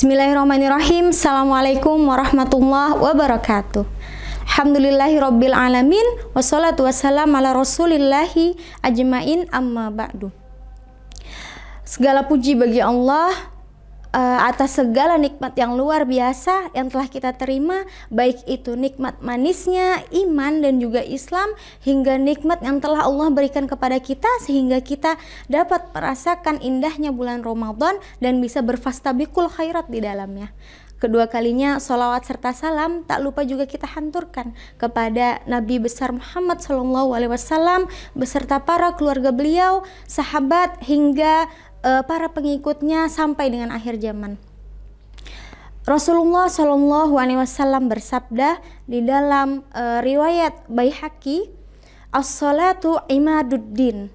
Bismillahirrahmanirrahim. Assalamualaikum warahmatullahi wabarakatuh. Alhamdulillahirabbil alamin wassalatu wassalam ala rasulillahi ajmain amma ba'du. Segala puji bagi Allah atas segala nikmat yang luar biasa yang telah kita terima, baik itu nikmat manisnya iman dan juga Islam, hingga nikmat yang telah Allah berikan kepada kita sehingga kita dapat merasakan indahnya bulan Ramadan dan bisa berfastabiqul khairat di dalamnya. Kedua kalinya sholawat serta salam tak lupa juga kita hanturkan kepada Nabi besar Muhammad SAW beserta para keluarga beliau, sahabat hingga para pengikutnya sampai dengan akhir zaman. Rasulullah SAW bersabda di dalam riwayat Baihaqi, as-salatu imaduddin.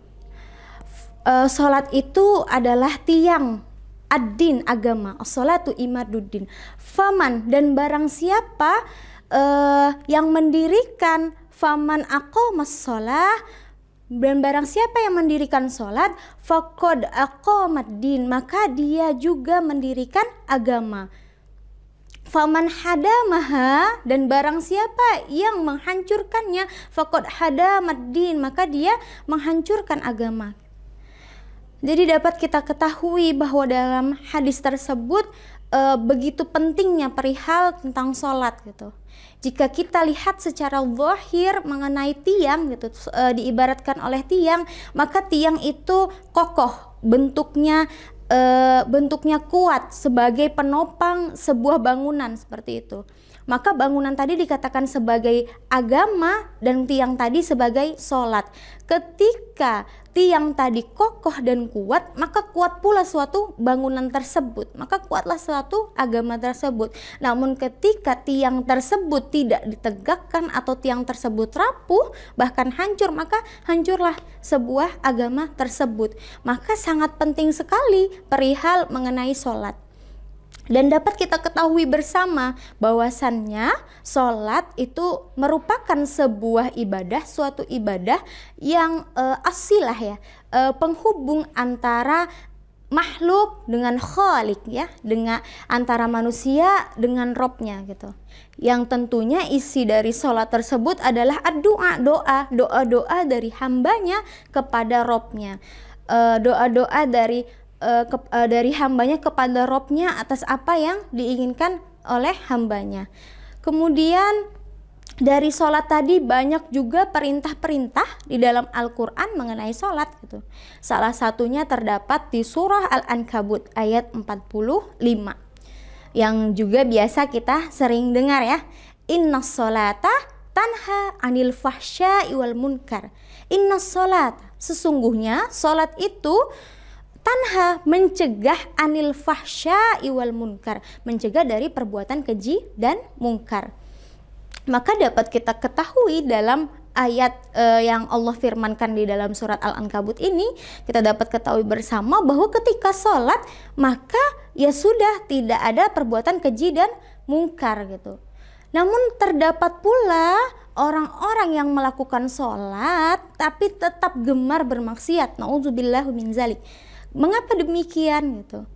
Salat itu adalah tiang ad-din, agama. As-salatu imaduddin. Faman, dan barang siapa yang mendirikan, faman aqamas shalah, dan barang siapa yang mendirikan sholat, faqad aqamad din, maka dia juga mendirikan agama. Faman hadamaha, dan barang siapa yang menghancurkannya, faqad hadamad din, maka dia menghancurkan agama. Jadi dapat kita ketahui bahwa dalam hadis tersebut begitu pentingnya perihal tentang sholat gitu. Jika kita lihat secara zahir mengenai tiang gitu, diibaratkan oleh tiang, maka tiang itu kokoh, bentuknya kuat sebagai penopang sebuah bangunan seperti itu. Maka bangunan tadi dikatakan sebagai agama dan tiang tadi sebagai sholat. Ketika tiang tadi kokoh dan kuat, maka kuat pula suatu bangunan tersebut, maka kuatlah suatu agama tersebut. Namun ketika tiang tersebut tidak ditegakkan atau tiang tersebut rapuh, bahkan hancur, maka hancurlah sebuah agama tersebut. Maka sangat penting sekali perihal mengenai sholat. Dan dapat kita ketahui bersama bahwasannya sholat itu merupakan sebuah ibadah, suatu ibadah yang asilah ya, penghubung antara makhluk dengan khalik ya, dengan antara manusia dengan Robnya gitu. Yang tentunya isi dari sholat tersebut adalah doa dari hambanya kepada Robnya, doa-doa dari hambanya kepada Robnya atas apa yang diinginkan oleh hambanya. Kemudian dari sholat tadi banyak juga perintah-perintah di dalam Al-Quran mengenai sholat gitu. Salah satunya terdapat di surah Al-Ankabut ayat 45 yang juga biasa kita sering dengar ya. Innas sholata tanha anil fahsya'i wal munkar. Innas sholata, sesungguhnya sholat itu tanha, mencegah, anil fahsya'i wal munkar, mencegah dari perbuatan keji dan mungkar. Maka dapat kita ketahui dalam ayat yang Allah firmankan di dalam surat Al-Ankabut ini, kita dapat ketahui bersama bahwa ketika sholat maka ya sudah tidak ada perbuatan keji dan mungkar gitu. Namun terdapat pula orang-orang yang melakukan sholat tapi tetap gemar bermaksiat. Nauzubillahu min zalik. Mengapa demikian gitu?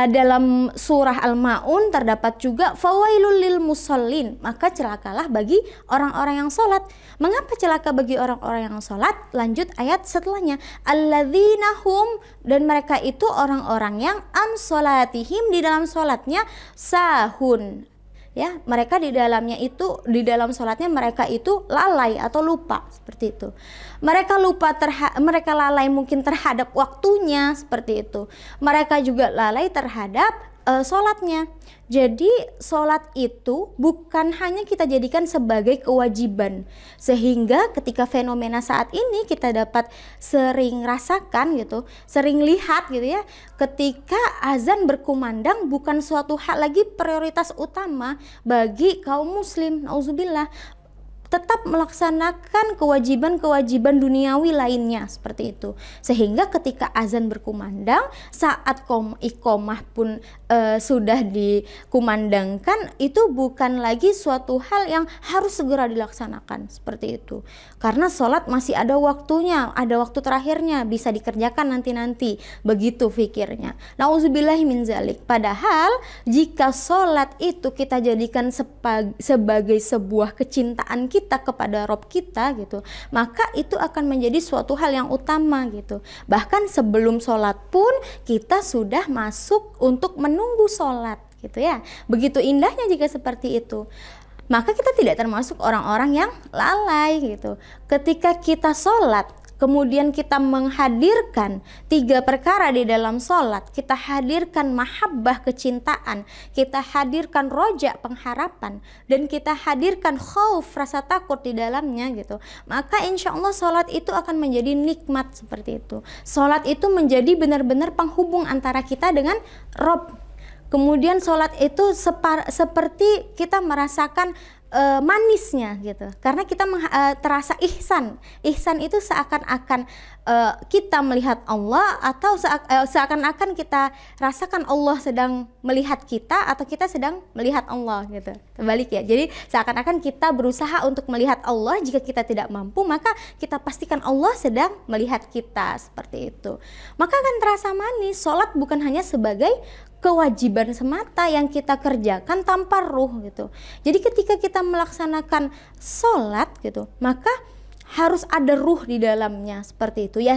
Dalam surah Al-Ma'un terdapat juga fawailul lil musallin, maka celakalah bagi orang-orang yang sholat. Mengapa celaka bagi orang-orang yang sholat? Lanjut ayat setelahnya, alladzina hum, dan mereka itu orang-orang yang an sholatihim, di dalam sholatnya sahun. Ya, mereka di dalamnya itu, di dalam sholatnya mereka itu lalai atau lupa seperti itu. Mereka lupa mereka lalai mungkin terhadap waktunya seperti itu. Mereka juga lalai terhadap sholatnya. Jadi sholat itu bukan hanya kita jadikan sebagai kewajiban, sehingga ketika fenomena saat ini kita dapat sering rasakan gitu, sering lihat gitu ya, ketika azan berkumandang bukan suatu hal lagi prioritas utama bagi kaum muslim. Nauzubillah. tetap melaksanakan kewajiban-kewajiban duniawi lainnya seperti itu. Sehingga ketika azan berkumandang, saat iqomah pun sudah dikumandangkan, itu bukan lagi suatu hal yang harus segera dilaksanakan seperti itu. Karena sholat masih ada waktunya, ada waktu terakhirnya, bisa dikerjakan nanti-nanti. Begitu fikirnya. Nauzubillahi min zalik. Padahal jika sholat itu kita jadikan sebagai sebuah kecintaan kita kepada Rob kita gitu, maka itu akan menjadi suatu hal yang utama gitu. Bahkan sebelum sholat pun kita sudah masuk untuk menunggu sholat gitu ya. Begitu indahnya jika seperti itu. Maka kita tidak termasuk orang-orang yang lalai gitu. Ketika kita sholat, kemudian kita menghadirkan 3 perkara di dalam sholat, kita hadirkan mahabbah kecintaan, kita hadirkan roja pengharapan, dan kita hadirkan khauf rasa takut di dalamnya gitu, maka insya Allah sholat itu akan menjadi nikmat seperti itu. Sholat itu menjadi benar-benar penghubung antara kita dengan Rob. Kemudian sholat itu seperti kita merasakan manisnya gitu, karena kita terasa ihsan. Ihsan itu seakan-akan kita melihat Allah, atau seakan-akan kita rasakan Allah sedang melihat kita, atau kita sedang melihat Allah gitu. Terbalik ya. Jadi seakan-akan kita berusaha untuk melihat Allah. Jika kita tidak mampu, maka kita pastikan Allah sedang melihat kita seperti itu. Maka akan terasa manis. Sholat bukan hanya sebagai kewajiban semata yang kita kerjakan tanpa ruh gitu. Jadi ketika kita melaksanakan sholat gitu, maka harus ada ruh di dalamnya seperti itu. Ya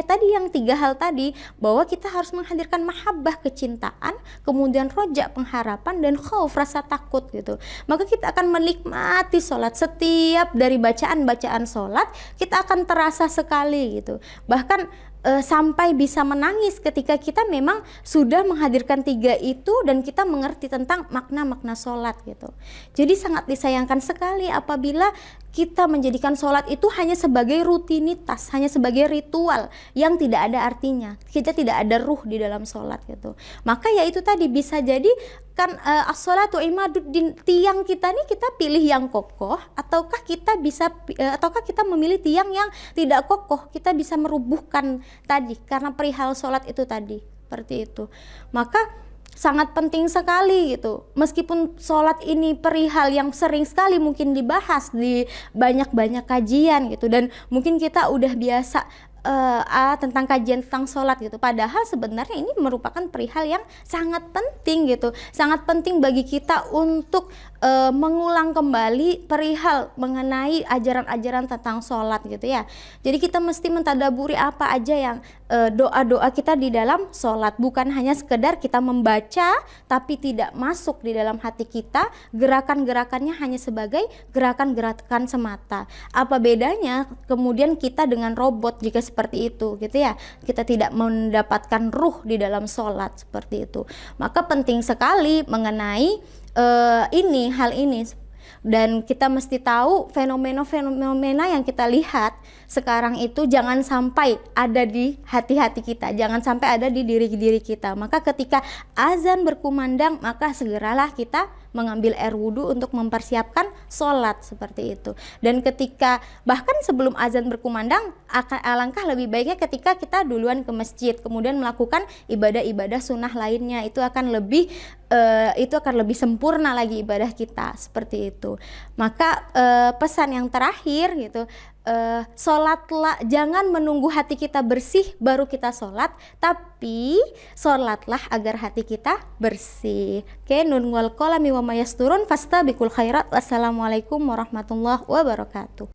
tadi yang 3 hal tadi, bahwa kita harus menghadirkan mahabbah kecintaan, kemudian roja pengharapan, dan khauf rasa takut gitu. Maka kita akan menikmati sholat. Setiap dari bacaan-bacaan sholat kita akan terasa sekali gitu. Bahkan sampai bisa menangis ketika kita memang sudah menghadirkan 3 itu dan kita mengerti tentang makna-makna sholat gitu. Jadi sangat disayangkan sekali apabila kita menjadikan sholat itu hanya sebagai rutinitas, hanya sebagai ritual yang tidak ada artinya. Kita tidak ada ruh di dalam sholat gitu. Maka ya itu tadi, bisa jadi kan as-sholatu imaduddin, tiang kita nih kita pilih yang kokoh, ataukah kita memilih tiang yang tidak kokoh, kita bisa merubuhkan tadi karena perihal sholat itu tadi, seperti itu. Maka sangat penting sekali gitu. Meskipun sholat ini perihal yang sering sekali mungkin dibahas di banyak-banyak kajian gitu, dan mungkin kita udah biasa tentang kajian tentang sholat gitu. Padahal sebenarnya ini merupakan perihal yang sangat penting gitu. Sangat penting bagi kita untuk mengulang kembali perihal mengenai ajaran-ajaran tentang sholat gitu ya. Jadi kita mesti mentadaburi apa aja yang doa-doa kita di dalam sholat. Bukan hanya sekedar kita membaca tapi tidak masuk di dalam hati kita. Gerakan-gerakannya hanya sebagai gerakan-gerakan semata. Apa bedanya kemudian kita dengan robot jika seperti itu gitu ya. Kita tidak mendapatkan ruh di dalam sholat seperti itu. Maka penting sekali mengenai hal ini, dan kita mesti tahu fenomena yang kita lihat sekarang itu jangan sampai ada di hati-hati kita, jangan sampai ada di diri kita. Maka ketika azan berkumandang, maka segeralah kita mengambil air wudhu untuk mempersiapkan sholat seperti itu. Dan ketika bahkan sebelum azan berkumandang, alangkah lebih baiknya ketika kita duluan ke masjid, kemudian melakukan ibadah-ibadah sunnah lainnya. Itu akan lebih sempurna lagi ibadah kita seperti itu. Maka pesan yang terakhir gitu, sholatlah, jangan menunggu hati kita bersih baru kita sholat, tapi sholatlah agar hati kita bersih. Oke, nun wal qalami wa mayasturun fastabiqul khairat. Wassalamualaikum warahmatullahi wabarakatuh.